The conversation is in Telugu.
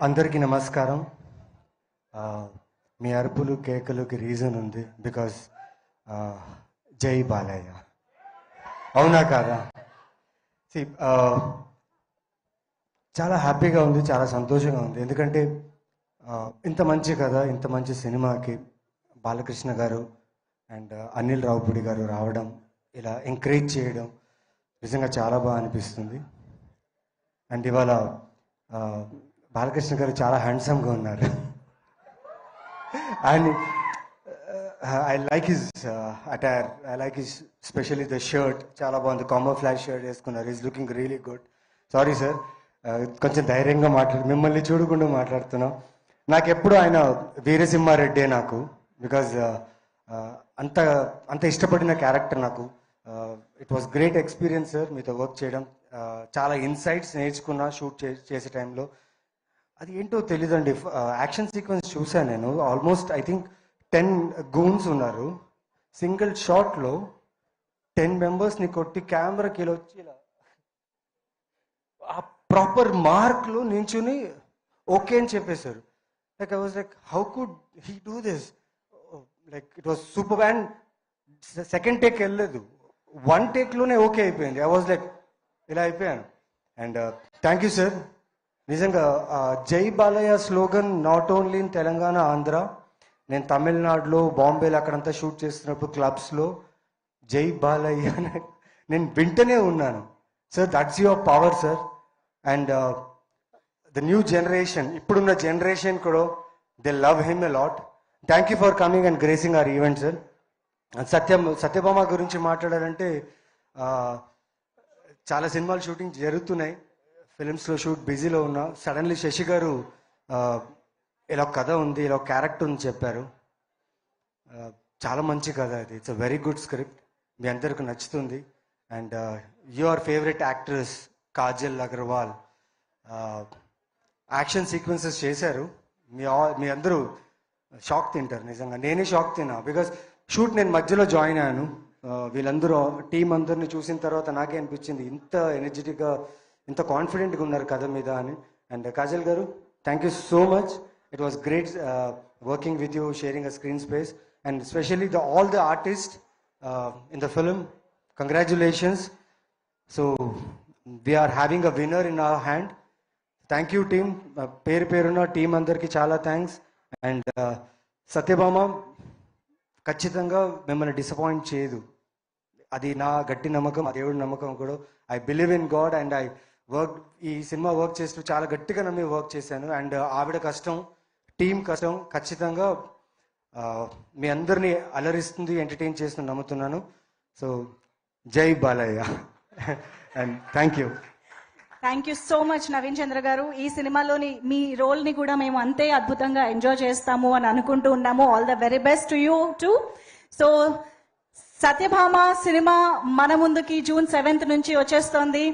అందరికీ నమస్కారం. మీ అరుపులు కేకలుకి రీజన్ ఉంది, బికాజ్ జై బాలయ్య. అవునా కాదా? చాలా హ్యాపీగా ఉంది, చాలా సంతోషంగా ఉంది. ఎందుకంటే ఇంత మంచి కథ, ఇంత మంచి సినిమాకి బాలకృష్ణ గారు అండ్ అనిల్ రావుపూడి గారు రావడం, ఇలా ఎంకరేజ్ చేయడం నిజంగా చాలా బాగా అనిపిస్తుంది. అండ్ ఇవాళ బాలకృష్ణ గారు చాలా హ్యాండ్సమ్గా ఉన్నారు. And I like his attire, I like his specially the shirt. చాలా బాగుంది, కాంబో ఫ్లాష్ షర్ట్ వేసుకున్నారు. Is looking really good. Sorry sir, కొంచెం ధైర్యంగా మిమ్మల్ని చూడకుండా మాట్లాడుతున్నాం. నాకు ఎప్పుడు ఆయన వీరసింహారెడ్డే నాకు, బికాజ్ అంత అంత ఇష్టపడిన క్యారెక్టర్ నాకు. It was great experience sir మీతో వర్క్ చేయడం. చాలా ఇన్సైట్స్ నేర్చుకున్నా షూట్ చేసే టైంలో. అది ఏంటో తెలీదండి, యాక్షన్ సీక్వెన్స్ చూసాను నేను. ఆల్మోస్ట్ ఐ థింక్ 10 గూన్స్ ఉన్నారు. సింగిల్ షాట్లో 10 మెంబర్స్ని కొట్టి కెమెరాకి వచ్చి ఇలా ఆ ప్రాపర్ మార్క్లో నించుని ఓకే అని చెప్పేశారు. Like I was like, how could he do this? Like it was super. And second take వెళ్ళలేదు, 1 టేక్లోనే ఓకే అయిపోయింది. ఐ వాజ్ లైక్, ఇలా అయిపోయాను. And thank you sir. నిజంగా జై Balayya slogan not only in Telangana, Andhra, నేను తమిళనాడులో, బాంబేలో అక్కడంతా షూట్ చేస్తున్నప్పుడు క్లబ్స్లో జై బాలయ్య నేను వింటనే ఉన్నాను. Sir that's your power sir. And the new generation, ఇప్పుడున్న జనరేషన్ కూడా they love him a lot. Thank you for coming and gracing our event sir. Satyabhama గురించి మాట్లాడాలంటే చాలా సినిమాలు షూటింగ్ జరుగుతున్నాయి, ఫిలిమ్స్లో షూట్ బిజీలో ఉన్నా. సడన్లీ శశి గారు ఇలా కథ ఉంది, ఇలా క్యారెక్టర్ ఉంది చెప్పారు. చాలా మంచి కథ అది. It's a very good script, మీ అందరికి నచ్చుతుంది. And your favourite actress Kajal Aggarwal action sequences చేశారు. మీ అందరూ షాక్ తింటారు. నిజంగా నేనే షాక్ తిన్నా, బికాస్ షూట్ నేను మధ్యలో జాయిన్ అయ్యాను. వీళ్ళందరూ టీం అందరిని చూసిన తర్వాత నాకే అనిపించింది ఇంత ఎనర్జెటిక్గా, ఇంత కాన్ఫిడెంట్గా ఉన్నారు కథ మీద అని. And Kajal garu, thank you so much. It was great working with you, sharing a screen space. And specially all the artist in the film, congratulations. So we're having a winner in our hand. Thank you team, పేరు పేరున్న టీం అందరికీ చాలా థ్యాంక్స్. అండ్ సత్యభామ ఖచ్చితంగా మిమ్మల్ని డిసప్పాయింట్ చేయదు, అది నా గట్టి నమ్మకం, ఆ దేవుడి నమ్మకం కూడా. I believe in God and I work, ఈ సినిమా వర్క్ చేస్తూ చాలా గట్టిగా నమ్మి వర్క్ చేశాను. అండ్ ఆవిడ కష్టం, టీం కష్టం ఖచ్చితంగా మీ అందరినీ అలరిస్తుంది, ఎంటర్టైన్ చేస్తూ నమ్ముతున్నాను. సో జై Balayya and thank you. Thank you so much Naveen Chandra గారు. ఈ సినిమాలోని మీ రోల్ని కూడా మేము అంతే అద్భుతంగా ఎంజాయ్ చేస్తాము అని అనుకుంటూ ఉన్నాము. All the very best to you to. So Satyabhama cinema మన ముందుకి June 7th నుంచి వచ్చేస్తోంది.